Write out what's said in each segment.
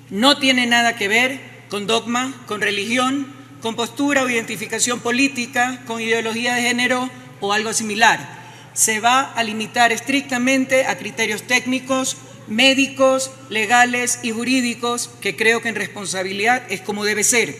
No tiene nada que ver con dogma, con religión, con postura o identificación política, con ideología de género o algo similar. Se va a limitar estrictamente a criterios técnicos, médicos, legales y jurídicos, que creo que en responsabilidad es como debe ser.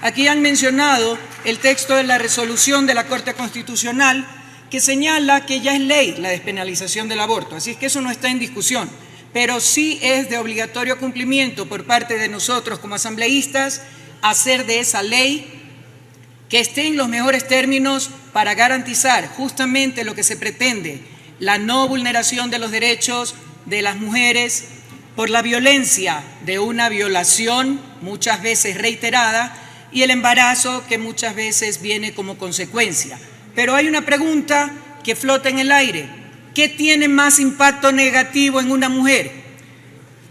Aquí han mencionado el texto de la resolución de la Corte Constitucional que señala que ya es ley la despenalización del aborto, así es que eso no está en discusión, pero sí es de obligatorio cumplimiento por parte de nosotros como asambleístas hacer de esa ley que esté en los mejores términos para garantizar justamente lo que se pretende, la no vulneración de los derechos de las mujeres por la violencia de una violación muchas veces reiterada y el embarazo que muchas veces viene como consecuencia. Pero hay una pregunta que flota en el aire. ¿Qué tiene más impacto negativo en una mujer?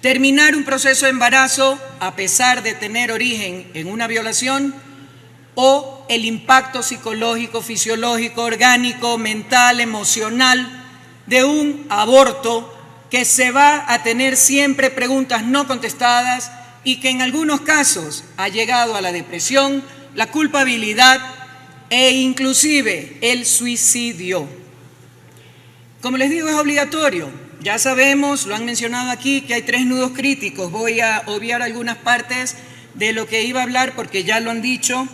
¿Terminar un proceso de embarazo a pesar de tener origen en una violación o el impacto psicológico, fisiológico, orgánico, mental, emocional de un aborto que se va a tener siempre preguntas no contestadas y que en algunos casos ha llegado a la depresión, la culpabilidad e inclusive el suicidio? Como les digo, es obligatorio. Ya sabemos, lo han mencionado aquí, que hay 3 nudos críticos. Voy a obviar algunas partes de lo que iba a hablar porque ya lo han dicho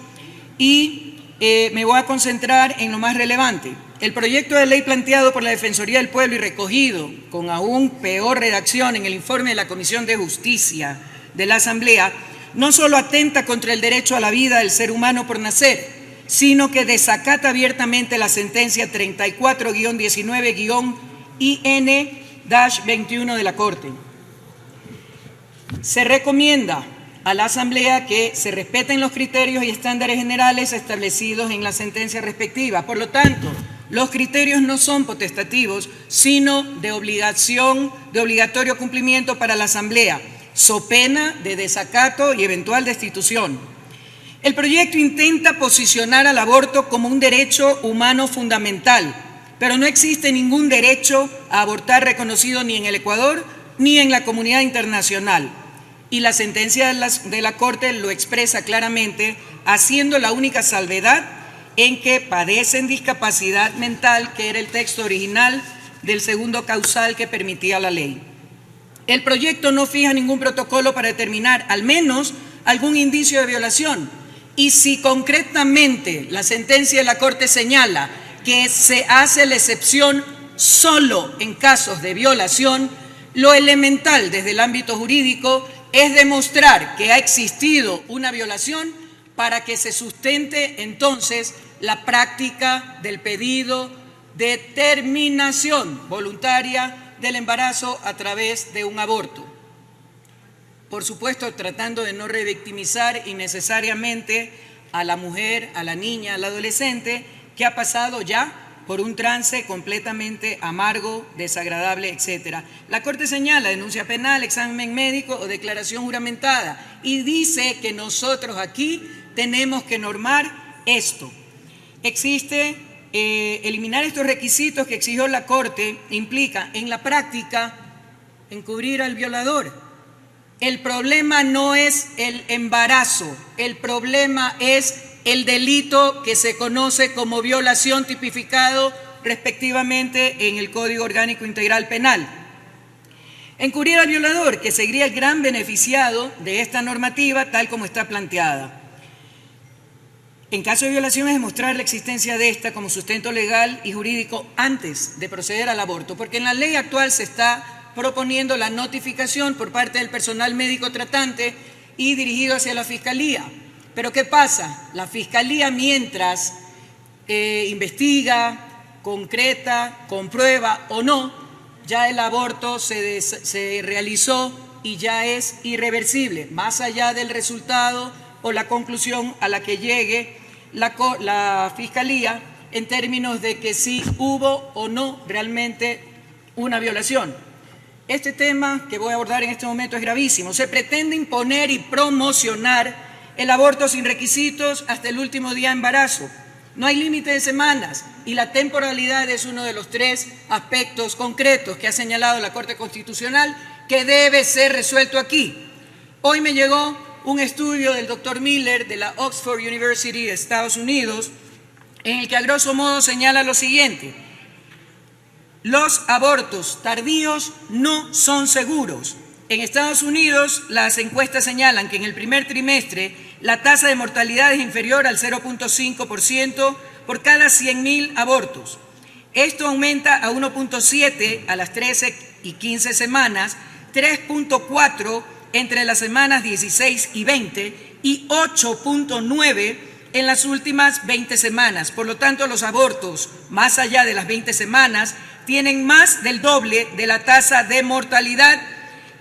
y me voy a concentrar en lo más relevante. El proyecto de ley planteado por la Defensoría del Pueblo y recogido con aún peor redacción en el informe de la Comisión de Justicia de la Asamblea no solo atenta contra el derecho a la vida del ser humano por nacer, sino que desacata abiertamente la sentencia 34-19-IN-21 de la Corte. Se recomienda a la Asamblea que se respeten los criterios y estándares generales establecidos en la sentencia respectiva. Por lo tanto, los criterios no son potestativos, sino de obligatorio cumplimiento para la Asamblea, so pena de desacato y eventual destitución. El proyecto intenta posicionar al aborto como un derecho humano fundamental, pero no existe ningún derecho a abortar reconocido ni en el Ecuador ni en la comunidad internacional. Y la sentencia de la Corte lo expresa claramente, haciendo la única salvedad en que padecen discapacidad mental, que era el texto original del segundo causal que permitía la ley. El proyecto no fija ningún protocolo para determinar al menos algún indicio de violación. Y si concretamente la sentencia de la Corte señala que se hace la excepción solo en casos de violación, lo elemental desde el ámbito jurídico es demostrar que ha existido una violación para que se sustente entonces la práctica del pedido de terminación voluntaria del embarazo a través de un aborto. Por supuesto, tratando de no revictimizar innecesariamente a la mujer, a la niña, al adolescente, que ha pasado ya por un trance completamente amargo, desagradable, etc. La Corte señala denuncia penal, examen médico o declaración juramentada y dice que nosotros aquí tenemos que normar esto. Existe eliminar estos requisitos que exigió la Corte implica en la práctica encubrir al violador. El problema no es el embarazo, el problema es el delito que se conoce como violación tipificado respectivamente en el Código Orgánico Integral Penal. Encubrir al violador, que sería el gran beneficiado de esta normativa tal como está planteada. En caso de violación es demostrar la existencia de esta como sustento legal y jurídico antes de proceder al aborto, porque en la ley actual se está proponiendo la notificación por parte del personal médico tratante y dirigido hacia la Fiscalía. Pero ¿qué pasa? La Fiscalía, mientras investiga, concreta, comprueba o no, ya el aborto se realizó y ya es irreversible, más allá del resultado o la conclusión a la que llegue la Fiscalía en términos de que si hubo o no realmente una violación. Este tema que voy a abordar en este momento es gravísimo. Se pretende imponer y promocionar el aborto sin requisitos hasta el último día de embarazo. No hay límite de semanas y la temporalidad es uno de los 3 aspectos concretos que ha señalado la Corte Constitucional que debe ser resuelto aquí. Hoy me llegó un estudio del doctor Miller de la Oxford University de Estados Unidos, en el que a grosso modo señala lo siguiente: los abortos tardíos no son seguros. En Estados Unidos, las encuestas señalan que en el primer trimestre la tasa de mortalidad es inferior al 0.5% por cada 100.000 abortos. Esto aumenta a 1.7 a las 13 y 15 semanas, 3.4 entre las semanas 16 y 20 y 8.9 en las últimas 20 semanas. Por lo tanto, los abortos más allá de las 20 semanas tienen más del doble de la tasa de mortalidad,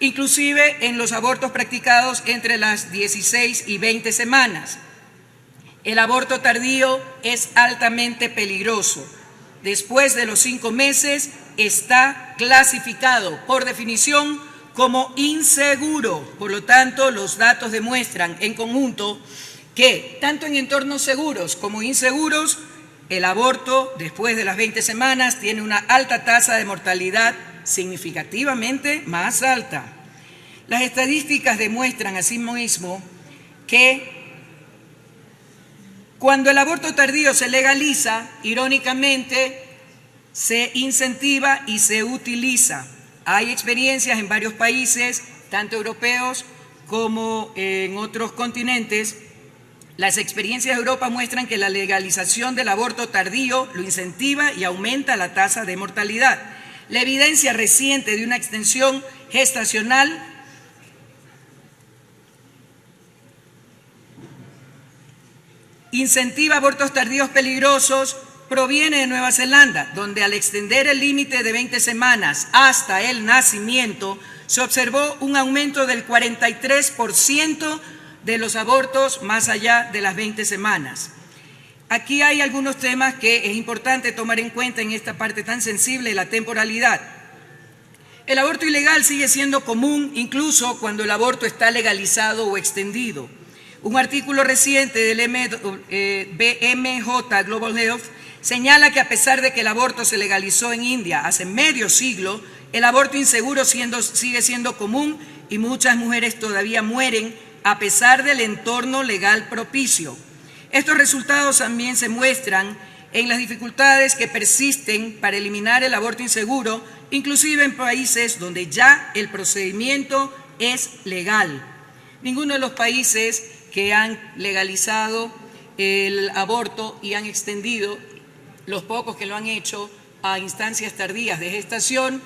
inclusive en los abortos practicados entre las 16 y 20 semanas. El aborto tardío es altamente peligroso. Después de los 5 meses está clasificado por definición como inseguro. Por lo tanto, los datos demuestran en conjunto que tanto en entornos seguros como inseguros, el aborto después de las 20 semanas tiene una alta tasa de mortalidad, significativamente más alta. Las estadísticas demuestran asimismo que cuando el aborto tardío se legaliza, irónicamente, se incentiva y se utiliza. Hay experiencias en varios países, tanto europeos como en otros continentes. Las experiencias de Europa muestran que la legalización del aborto tardío lo incentiva y aumenta la tasa de mortalidad. La evidencia reciente de una extensión gestacional incentiva abortos tardíos peligrosos proviene de Nueva Zelanda, donde al extender el límite de 20 semanas hasta el nacimiento, se observó un aumento del 43% de los abortos más allá de las 20 semanas. Aquí hay algunos temas que es importante tomar en cuenta en esta parte tan sensible, la temporalidad. El aborto ilegal sigue siendo común incluso cuando el aborto está legalizado o extendido. Un artículo reciente del BMJ Global Health señala que a pesar de que el aborto se legalizó en India hace medio siglo, el aborto inseguro sigue siendo común y muchas mujeres todavía mueren a pesar del entorno legal propicio. Estos resultados también se muestran en las dificultades que persisten para eliminar el aborto inseguro, inclusive en países donde ya el procedimiento es legal. Ninguno de los países que han legalizado el aborto y han extendido, los pocos que lo han hecho a instancias tardías de gestación,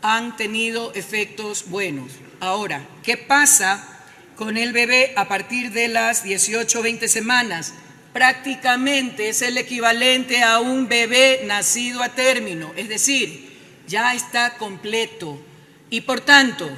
han tenido efectos buenos. Ahora, ¿qué pasa con el bebé a partir de las 18 o 20 semanas? Prácticamente es el equivalente a un bebé nacido a término, es decir, ya está completo. Y por tanto,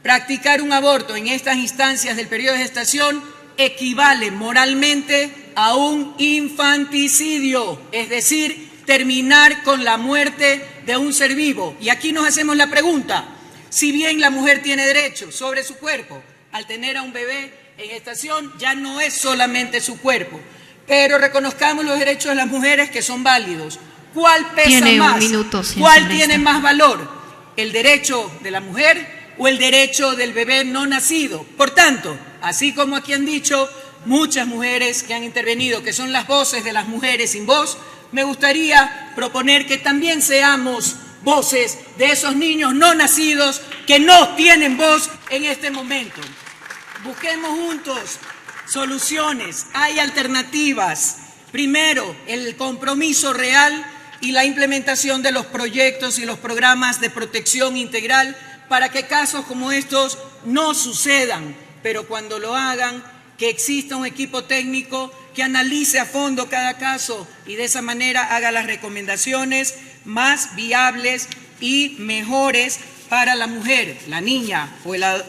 practicar un aborto en estas instancias del periodo de gestación equivale moralmente a un infanticidio, es decir, terminar con la muerte de un ser vivo. Y aquí nos hacemos la pregunta: si bien la mujer tiene derecho sobre su cuerpo, al tener a un bebé en gestación ya no es solamente su cuerpo, pero reconozcamos los derechos de las mujeres que son válidos. ¿Cuál pesa más? ¿Cuál tiene más valor? ¿El derecho de la mujer o el derecho del bebé no nacido? Por tanto, así como aquí han dicho muchas mujeres que han intervenido, que son las voces de las mujeres sin voz, me gustaría proponer que también seamos voces de esos niños no nacidos que no tienen voz en este momento. Busquemos juntos soluciones, hay alternativas. Primero, el compromiso real y la implementación de los proyectos y los programas de protección integral para que casos como estos no sucedan, pero cuando lo hagan, que exista un equipo técnico que analice a fondo cada caso y de esa manera haga las recomendaciones más viables y mejores para la mujer, la niña o la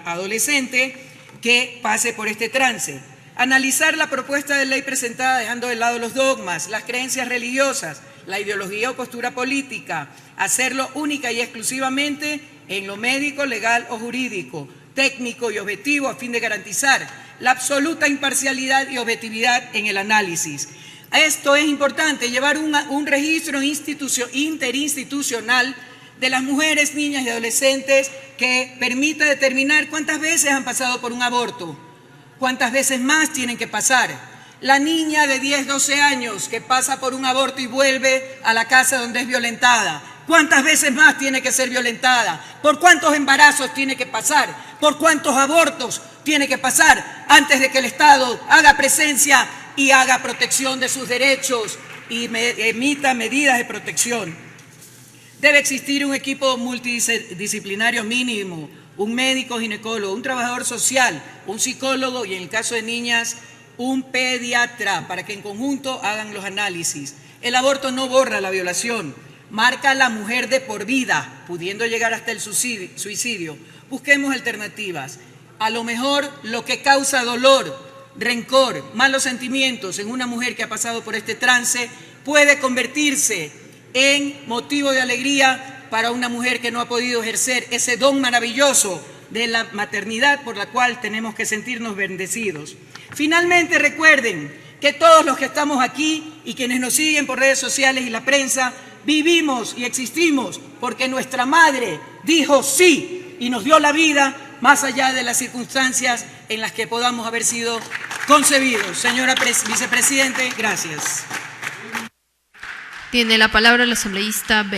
adolescente que pase por este trance. Analizar la propuesta de ley presentada dejando de lado los dogmas, las creencias religiosas, la ideología o postura política, hacerlo única y exclusivamente en lo médico, legal o jurídico, técnico y objetivo a fin de garantizar la absoluta imparcialidad y objetividad en el análisis. Esto es importante, llevar un registro interinstitucional de las mujeres, niñas y adolescentes que permita determinar cuántas veces han pasado por un aborto, cuántas veces más tienen que pasar. La niña de 10, 12 años que pasa por un aborto y vuelve a la casa donde es violentada, ¿cuántas veces más tiene que ser violentada? ¿Por cuántos embarazos tiene que pasar? ¿Por cuántos abortos tiene que pasar antes de que el Estado haga presencia y haga protección de sus derechos y emita medidas de protección? Debe existir un equipo multidisciplinario mínimo, un médico ginecólogo, un trabajador social, un psicólogo y en el caso de niñas, un pediatra, para que en conjunto hagan los análisis. El aborto no borra la violación, marca a la mujer de por vida, pudiendo llegar hasta el suicidio. Busquemos alternativas. A lo mejor lo que causa dolor, rencor, malos sentimientos en una mujer que ha pasado por este trance puede convertirse en motivo de alegría para una mujer que no ha podido ejercer ese don maravilloso de la maternidad por la cual tenemos que sentirnos bendecidos. Finalmente, recuerden que todos los que estamos aquí y quienes nos siguen por redes sociales y la prensa, vivimos y existimos porque nuestra madre dijo sí y nos dio la vida más allá de las circunstancias en las que podamos haber sido concebidos. Señora vicepresidente, gracias. Tiene la palabra el asambleísta